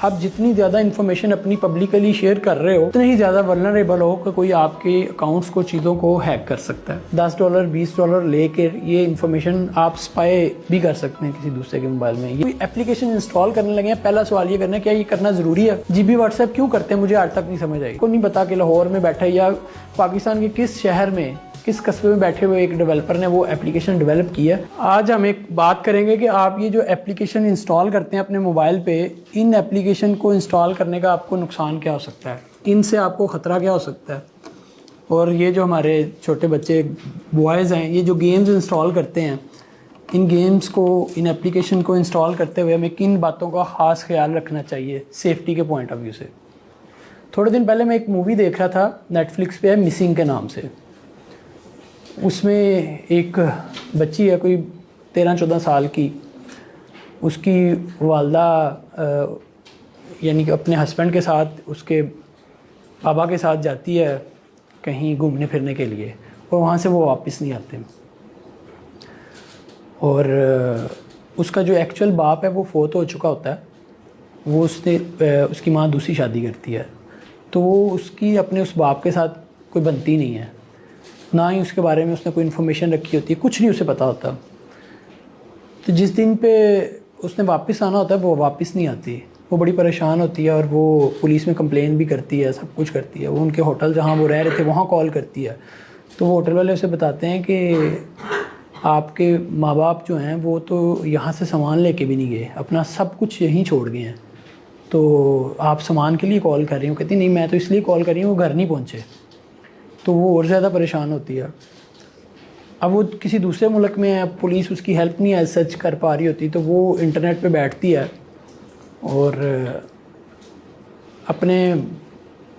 आप जितनी ज़्यादा इन्फॉर्मेशन अपनी पब्लिकली शेयर कर रहे हो उतने ही ज़्यादा वल्नरेबल हो कि कोई आपके अकाउंट्स को, चीज़ों को हैक कर सकता है। $10 $20 लेकर ये इन्फॉर्मेशन आप स्पाई भी कर सकते हैं किसी दूसरे के मोबाइल में। कोई एप्लीकेशन इंस्टॉल करने लगे हैं, पहला सवाल ये करना है क्या ये करना ज़रूरी है। जीबी व्हाट्सएप क्यों करते हैं मुझे आज तक नहीं समझ आई। को नहीं पता कि लाहौर में बैठा है या पाकिस्तान के किस शहर में, किस कस्बे में बैठे हुए एक डेवलपर ने वो एप्लीकेशन डेवलप की है। आज हम एक बात करेंगे कि आप ये जो एप्लीकेशन इंस्टॉल करते हैं अपने मोबाइल पे, इन एप्लीकेशन को इंस्टॉल करने का आपको नुकसान क्या हो सकता है, इनसे आपको ख़तरा क्या हो सकता है। और ये जो हमारे छोटे बच्चे बॉयज़ हैं, ये जो गेम्स इंस्टॉल करते हैं, इन गेम्स को, इन एप्लीकेशन को इंस्टॉल करते हुए हमें किन बातों का ख़ास ख्याल रखना चाहिए सेफ्टी के पॉइंट ऑफ व्यू से। थोड़े दिन पहले मैं एक मूवी देख रहा था, नेटफ्लिक्स पे है, मिसिंग के नाम से। उसमें एक बच्ची है कोई 13-14 साल की, उसकी वालदा यानी कि अपने हस्बैंड के साथ उसके पापा के साथ जाती है कहीं घूमने फिरने के लिए और वहाँ से वो वापस नहीं आते। और उसका जो एक्चुअल बाप है वो फोत हो चुका होता है, वो उसकी माँ दूसरी शादी करती है, तो वो उसकी अपने उस बाप के साथ कोई बनती नहीं है, ना ही उसके बारे में उसने कोई इन्फॉर्मेशन रखी होती है, कुछ नहीं उसे पता होता। तो जिस दिन पे उसने वापस आना होता है वो वापस नहीं आती, वो बड़ी परेशान होती है और वो पुलिस में कंप्लेन भी करती है, सब कुछ करती है। वो उनके होटल जहाँ वो रह रहे थे वहाँ कॉल करती है, तो वो होटल वाले उसे बताते हैं कि आपके माँ बाप जो हैं वो तो यहाँ से सामान लेके भी नहीं गए, अपना सब कुछ यहीं छोड़ गए हैं, तो आप सामान के लिए कॉल कर रही हो। कहती नहीं, मैं तो इसलिए कॉल कर रही हूँ वो घर नहीं पहुँचे। तो वो और ज़्यादा परेशान होती है। अब वो किसी दूसरे मुल्क में है, पुलिस उसकी हेल्प नहीं है सर्च कर पा रही होती, तो वो इंटरनेट पे बैठती है और अपने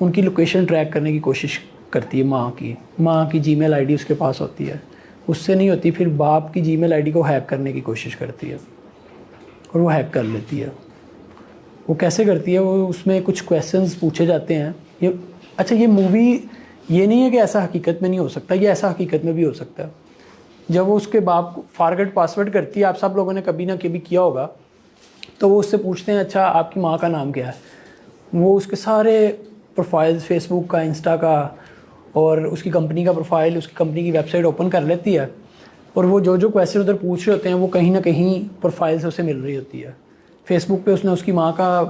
उनकी लोकेशन ट्रैक करने की कोशिश करती है। माँ की जीमेल आईडी उसके पास होती है, उससे नहीं होती, फिर बाप की जीमेल आईडी को हैक करने की कोशिश करती है और वो हैक कर लेती है। वो कैसे करती है, वो उसमें कुछ क्वेश्चंस पूछे जाते हैं। ये मूवी ये नहीं है कि ऐसा हकीकत में नहीं हो सकता, ये ऐसा हकीकत में भी हो सकता है। जब वो उसके बाप को फॉरगेट पासवर्ड करती है, आप सब लोगों ने कभी ना कभी किया होगा, तो वो उससे पूछते हैं अच्छा आपकी माँ का नाम क्या है। वो उसके सारे प्रोफाइल्स, फेसबुक का, इंस्टा का और उसकी कंपनी का प्रोफाइल, उसकी कंपनी की वेबसाइट ओपन कर लेती है और वो जो क्वेश्चन उधर पूछ रहे होते हैं वो कहीं ना कहीं प्रोफाइल से उसे मिल रही होती है। फेसबुक पे उसने उसकी माँ का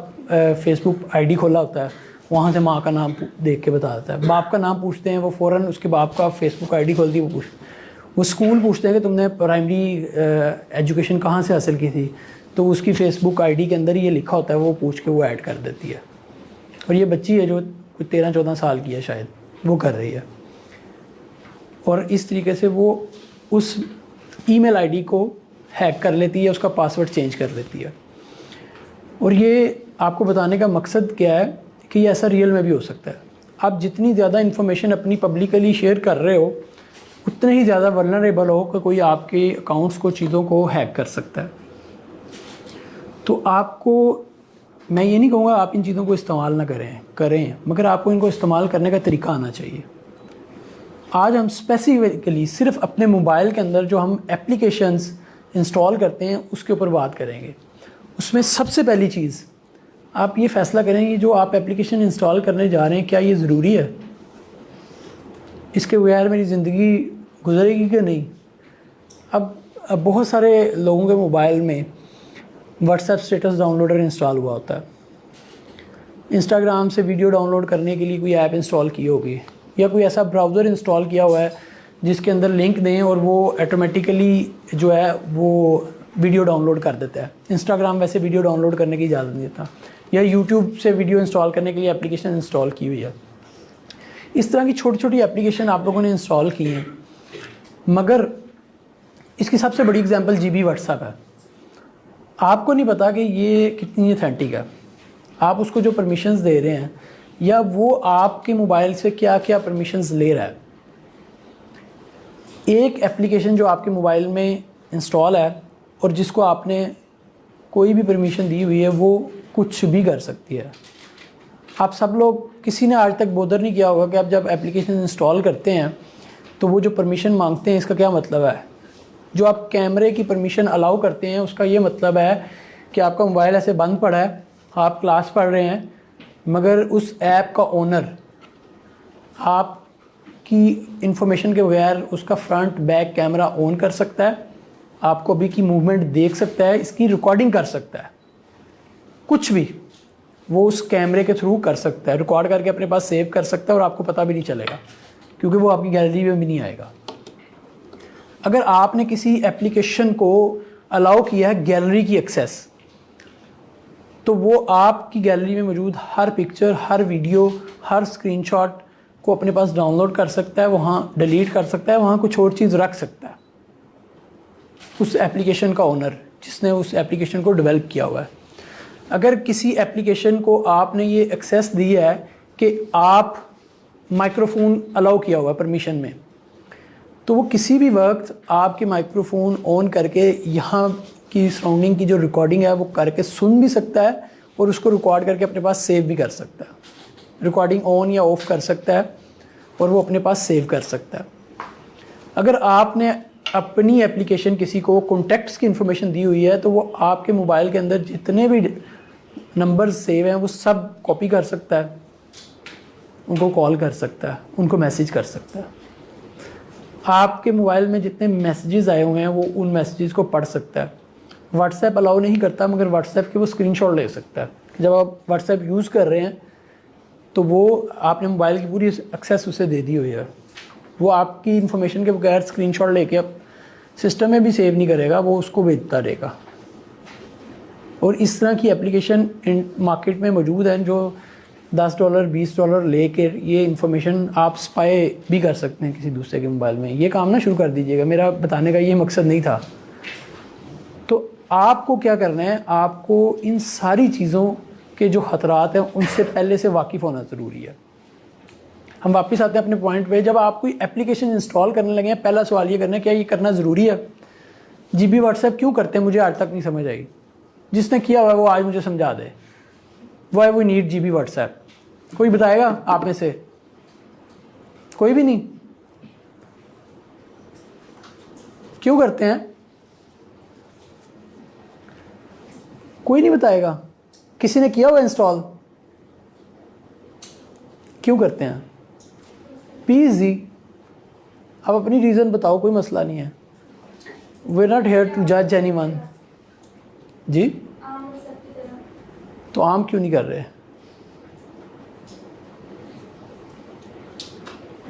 फेसबुक आईडी खोला होता है, वहाँ से माँ का नाम देख के बता देता है। बाप का नाम पूछते हैं, वो फ़ौरन उसके बाप का फेसबुक आईडी खोलती है। वो स्कूल पूछते हैं कि तुमने प्राइमरी एजुकेशन कहाँ से हासिल की थी, तो उसकी फ़ेसबुक आईडी के अंदर ये लिखा होता है, वो पूछ के वो ऐड कर देती है। और ये बच्ची है जो 13-14 साल की है शायद, वो कर रही है। और इस तरीके से वो उस ईमेल आईडी को हैक कर लेती है, उसका पासवर्ड चेंज कर लेती है। और ये आपको बताने का मकसद क्या है कि ये ऐसा रियल में भी हो सकता है। आप जितनी ज़्यादा इन्फॉर्मेशन अपनी पब्लिकली शेयर कर रहे हो उतने ही ज़्यादा वल्नरेबल हो कि कोई आपके अकाउंट्स को, चीज़ों को हैक कर सकता है। तो आपको, मैं ये नहीं कहूँगा आप इन चीज़ों को इस्तेमाल ना करें, मगर आपको इनको इस्तेमाल करने का तरीका आना चाहिए। आज हम स्पेसिफिकली सिर्फ अपने मोबाइल के अंदर जो हम एप्लीकेशंस इंस्टॉल करते हैं उसके ऊपर बात करेंगे। उसमें सबसे पहली चीज़ आप ये फ़ैसला करें कि जो आप एप्लीकेशन इंस्टॉल करने जा रहे हैं क्या ये ज़रूरी है, इसके बगैर मेरी ज़िंदगी गुजरेगी कि नहीं। अब बहुत सारे लोगों के मोबाइल में व्हाट्सएप स्टेटस डाउनलोडर इंस्टॉल हुआ होता है, इंस्टाग्राम से वीडियो डाउनलोड करने के लिए कोई ऐप इंस्टॉल की होगी, या कोई ऐसा ब्राउज़र इंस्टॉल किया हुआ है जिसके अंदर लिंक दें और वो ऑटोमेटिकली जो है वो वीडियो डाउनलोड कर देता है। इंस्टाग्राम वैसे वीडियो डाउनलोड करने की इजाज़त नहीं देता, या यूट्यूब से वीडियो इंस्टॉल करने के लिए एप्लीकेशन इंस्टॉल की हुई है। इस तरह की छोटी छोटी एप्लीकेशन आप लोगों ने इंस्टॉल की हैं, मगर इसकी सबसे बड़ी एग्जांपल जीबी व्हाट्सएप है। आपको नहीं पता कि ये कितनी ऑथेंटिक है, आप उसको जो परमिशंस दे रहे हैं या वो आपके मोबाइल से क्या क्या परमिशंस ले रहा है। एक एप्लीकेशन जो आपके मोबाइल में इंस्टॉल है और जिसको आपने कोई भी परमिशन दी हुई है वो कुछ भी कर सकती है। आप सब लोग, किसी ने आज तक बोदर नहीं किया होगा कि आप जब एप्लीकेशन इंस्टॉल करते हैं तो वो जो परमिशन मांगते हैं इसका क्या मतलब है। जो आप कैमरे की परमिशन अलाउ करते हैं उसका ये मतलब है कि आपका मोबाइल ऐसे बंद पड़ा है आप क्लास पढ़ रहे हैं मगर उस ऐप का ओनर आपकी इंफॉर्मेशन के बगैर उसका फ्रंट बैक कैमरा ऑन कर सकता है, आपको अभी की मूवमेंट देख सकता है, इसकी रिकॉर्डिंग कर सकता है, कुछ भी वो उस कैमरे के थ्रू कर सकता है, रिकॉर्ड करके अपने पास सेव कर सकता है और आपको पता भी नहीं चलेगा क्योंकि वो आपकी गैलरी में भी नहीं आएगा। अगर आपने किसी एप्लीकेशन को अलाउ किया है गैलरी की एक्सेस, तो वो आपकी गैलरी में मौजूद हर पिक्चर, हर वीडियो, हर स्क्रीनशॉट को अपने पास डाउनलोड कर सकता है, वहाँ डिलीट कर सकता है, वहाँ कुछ और चीज़ रख सकता है उस एप्लीकेशन का ओनर जिसने उस एप्लीकेशन को डेवलप किया हुआ है। अगर किसी एप्लीकेशन को आपने ये एक्सेस दी है कि आप माइक्रोफोन अलाउ किया हुआ है परमिशन में, तो वो किसी भी वक्त आपके माइक्रोफोन ऑन करके यहाँ की सराउंडिंग की जो रिकॉर्डिंग है वो करके सुन भी सकता है और उसको रिकॉर्ड करके अपने पास सेव भी कर सकता है। रिकॉर्डिंग ऑन या ऑफ कर सकता है और वो अपने पास सेव कर सकता है। अगर आपने अपनी एप्लीकेशन किसी को कॉन्टैक्ट्स की इन्फॉर्मेशन दी हुई है तो वो आपके मोबाइल के अंदर जितने भी नंबर्स सेव हैं वो सब कॉपी कर सकता है, उनको कॉल कर सकता है, उनको मैसेज कर सकता है। आपके मोबाइल में जितने मैसेजेस आए हुए हैं वो उन मैसेजेस को पढ़ सकता है। व्हाट्सएप अलाउ नहीं करता मगर व्हाट्सएप के वो स्क्रीनशॉट ले सकता है। जब आप व्हाट्सएप यूज़ कर रहे हैं तो वो आपने मोबाइल की पूरी एक्सेस उसे दे दी हुई है, वो आपकी इन्फॉर्मेशन के बगैर स्क्रीनशॉट लेके अब सिस्टम में भी सेव नहीं करेगा, वो उसको भेजता रहेगा। और इस तरह की एप्लीकेशन मार्केट में मौजूद हैं जो $10 $20 लेके ये इन्फॉर्मेशन आप स्पाई भी कर सकते हैं किसी दूसरे के मोबाइल में। ये काम ना शुरू कर दीजिएगा, मेरा बताने का ये मकसद नहीं था। तो आपको क्या करना है, आपको इन सारी चीज़ों के जो ख़तरात हैं उनसे पहले से वाकिफ़ होना ज़रूरी है। हम वापस आते हैं अपने पॉइंट पे। जब आप कोई एप्लीकेशन इंस्टॉल करने लगे हैं, पहला सवाल ये करना है क्या ये करना ज़रूरी है। जीबी व्हाट्सएप क्यों करते हैं मुझे आज तक नहीं समझ आई। जिसने किया हुआ है वो आज मुझे समझा दे। Why we need GB WhatsApp, कोई बताएगा आप में से? कोई भी नहीं। क्यों करते हैं? कोई नहीं बताएगा। किसी ने किया हुआ इंस्टॉल? क्यों करते हैं? प्लीज जी आप अपनी रीज़न बताओ, कोई मसला नहीं है। We are not here to जज एनीवन। जी तो आम क्यों नहीं कर रहे?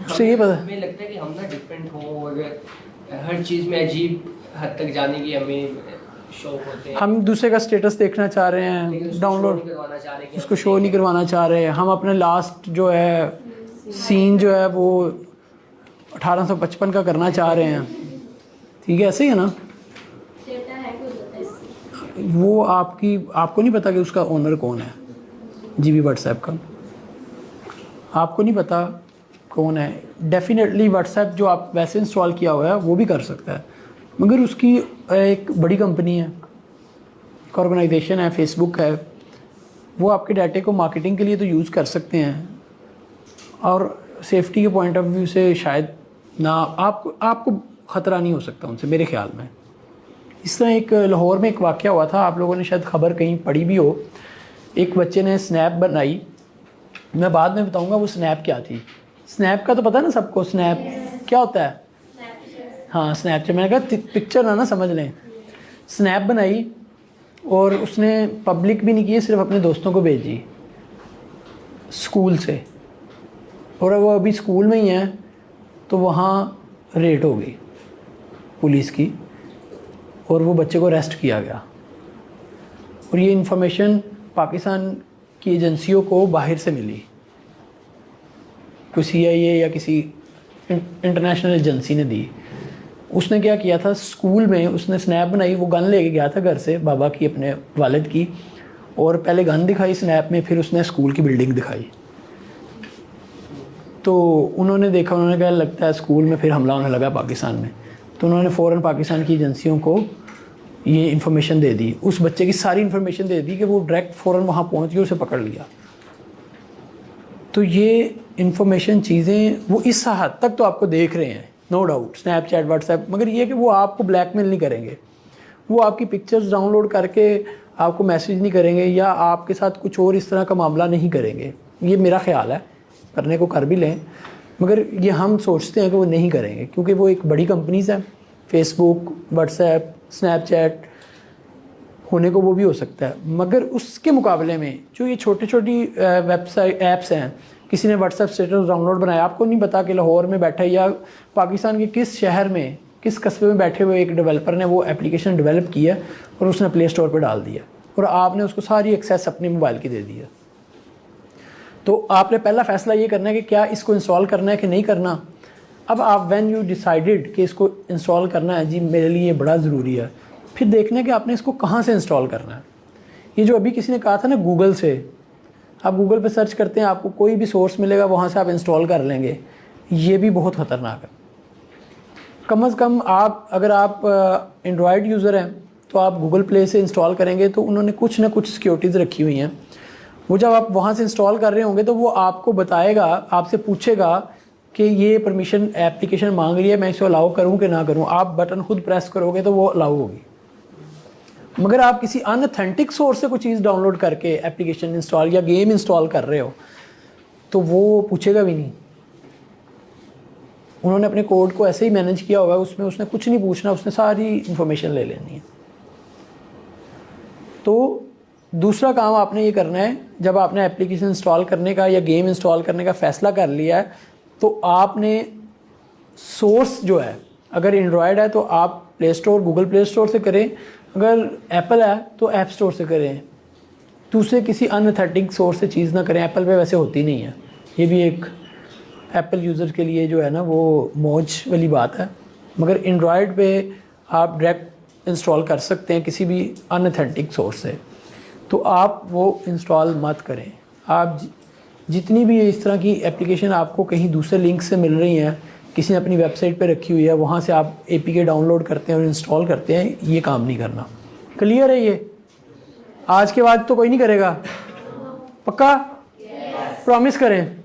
उससे ये पता हमें लगता है कि हम ना डिफरेंट हो और हर चीज़ में अजीब हद तक जाने की हमें शौक होते हैं। हम दूसरे का स्टेटस देखना चाह रहे हैं, डाउनलोड उसको शो नहीं करवाना चाह रहे हैं। हम अपने लास्ट जो है सीन जो है वो 1855 का करना चाह रहे हैं। ठीक है, ऐसे ही है ना। वो आपको नहीं पता कि उसका ओनर कौन है जीबी व्हाट्सएप का, आपको नहीं पता कौन है। डेफिनेटली व्हाट्सएप जो आप वैसे इंस्टॉल किया हुआ है वो भी कर सकता है, मगर उसकी एक बड़ी कंपनी है, एक ऑर्गेनाइजेशन है, फेसबुक है, वो आपके डाटे को मार्केटिंग के लिए तो यूज़ कर सकते हैं और सेफ्टी के पॉइंट ऑफ व्यू से शायद ना आपको ख़तरा नहीं हो सकता उनसे मेरे ख्याल में। इस तरह एक लाहौर में एक वाक़या हुआ था, आप लोगों ने शायद ख़बर कहीं पढ़ी भी हो। एक बच्चे ने स्नैप बनाई, मैं बाद में बताऊंगा वो स्नैप क्या थी। स्नैप का तो पता है ना सबको, स्नैप क्या होता है? हाँ स्नैपचैट। मैंने कहा पिक्चर ना समझ लें। स्नैप बनाई और उसने पब्लिक भी नहीं की, सिर्फ अपने दोस्तों को भेजी स्कूल से, और वो अभी स्कूल में ही है तो वहाँ रेड हो गई पुलिस की और वो बच्चे को अरेस्ट किया गया। और ये इन्फॉर्मेशन पाकिस्तान की एजेंसियों को बाहर से मिली, कोई CIA या किसी इंटरनेशनल एजेंसी ने दी। उसने क्या किया था, स्कूल में उसने स्नैप बनाई, वो गन लेके गया था घर से बाबा की, अपने वालिद की, और पहले गन दिखाई स्नैप में, फिर उसने स्कूल की बिल्डिंग दिखाई। तो उन्होंने देखा, उन्होंने कहा लगता है स्कूल में फिर हमला होने लगा पाकिस्तान में, तो उन्होंने फ़ौरन पाकिस्तान की एजेंसियों को ये इन्फॉर्मेशन दे दी, उस बच्चे की सारी इन्फॉर्मेशन दे दी कि वो डायरेक्ट फ़ौरन वहाँ पहुँच गए, उसे पकड़ लिया। तो ये इन्फॉर्मेशन चीज़ें वो इस हद तक तो आपको देख रहे हैं, नो डाउट, स्नैपचैट व्हाट्सएप, मगर ये कि वो आपको ब्लैकमेल नहीं करेंगे। वो आपकी पिक्चर्स डाउनलोड करके आपको मैसेज नहीं करेंगे या आपके साथ कुछ और इस तरह का मामला नहीं करेंगे। ये मेरा ख्याल है, करने को कर भी लें, मगर ये हम सोचते हैं कि वो नहीं करेंगे क्योंकि वो एक बड़ी कंपनीज़ हैं। फेसबुक, व्हाट्सएप, स्नैपचैट होने को वो भी हो सकता है, मगर उसके मुकाबले में जो ये छोटी छोटी वेबसाइट ऐप्स हैं, किसी ने व्हाट्सएप स्टेटस डाउनलोड बनाया, आपको नहीं पता कि लाहौर में बैठा है या पाकिस्तान के किस शहर में, किस कस्बे में बैठे हुए एक डेवलपर ने वो एप्लीकेशन डेवलप किया और उसने प्ले स्टोर पर डाल दिया और आपने उसको सारी एक्सेस अपने मोबाइल की दे दी है। तो आपने पहला फ़ैसला ये करना है कि क्या इसको इंस्टॉल करना है कि नहीं करना। अब आप व्हेन यू डिसाइडेड कि इसको इंस्टॉल करना है, जी मेरे लिए ये बड़ा ज़रूरी है, फिर देखना है कि आपने इसको कहाँ से इंस्टॉल करना है। ये जो अभी किसी ने कहा था ना गूगल से, आप गूगल पे सर्च करते हैं, आपको कोई भी सोर्स मिलेगा, वहाँ से आप इंस्टॉल कर लेंगे, ये भी बहुत ख़तरनाक है। कम अज़ कम आप अगर आप एंड्रॉयड यूज़र हैं तो आप गूगल प्ले से इंस्टॉल करेंगे तो उन्होंने कुछ ना कुछ सिक्योरिटीज़ रखी हुई हैं। वो जब आप वहाँ से इंस्टॉल कर रहे होंगे तो वो आपको बताएगा, आपसे पूछेगा कि ये परमिशन एप्लीकेशन मांग रही है, मैं इसे अलाउ करूँ कि ना करूँ। आप बटन खुद प्रेस करोगे तो वो अलाउ होगी। मगर आप किसी अनऑथेंटिक सोर्स से कोई चीज़ डाउनलोड करके एप्लीकेशन इंस्टॉल या गेम इंस्टॉल कर रहे हो तो वो पूछेगा भी नहीं। उन्होंने अपने कोड को ऐसे ही मैनेज किया होगा, उसमें उसने कुछ नहीं पूछना, उसने सारी इंफॉर्मेशन ले लेनी है। तो दूसरा काम आपने ये करना है, जब आपने एप्लीकेशन इंस्टॉल करने का या गेम इंस्टॉल करने का फ़ैसला कर लिया है तो आपने सोर्स जो है, अगर एंड्रॉयड है तो आप play store, Google play store से करें, अगर एप्पल है तो ऐप स्टोर से करें। दूसरे किसी अनऑथेंटिक सोर्स से चीज़ ना करें। एप्पल पे वैसे होती नहीं है, ये भी एक एप्पल यूज़र के लिए जो है ना वो मौज वाली बात है। मगर एंड्रॉयड पे आप डायरेक्ट इंस्टॉल कर सकते हैं किसी भी अनऑथेंटिक सोर्स से, तो आप वो इंस्टॉल मत करें। आप जितनी भी इस तरह की एप्लीकेशन आपको कहीं दूसरे लिंक से मिल रही हैं, किसी ने अपनी वेबसाइट पे रखी हुई है, वहाँ से आप APK डाउनलोड करते हैं और इंस्टॉल करते हैं, ये काम नहीं करना। क्लियर है ये? आज के बाद तो कोई नहीं करेगा? पक्का? प्रॉमिस करें।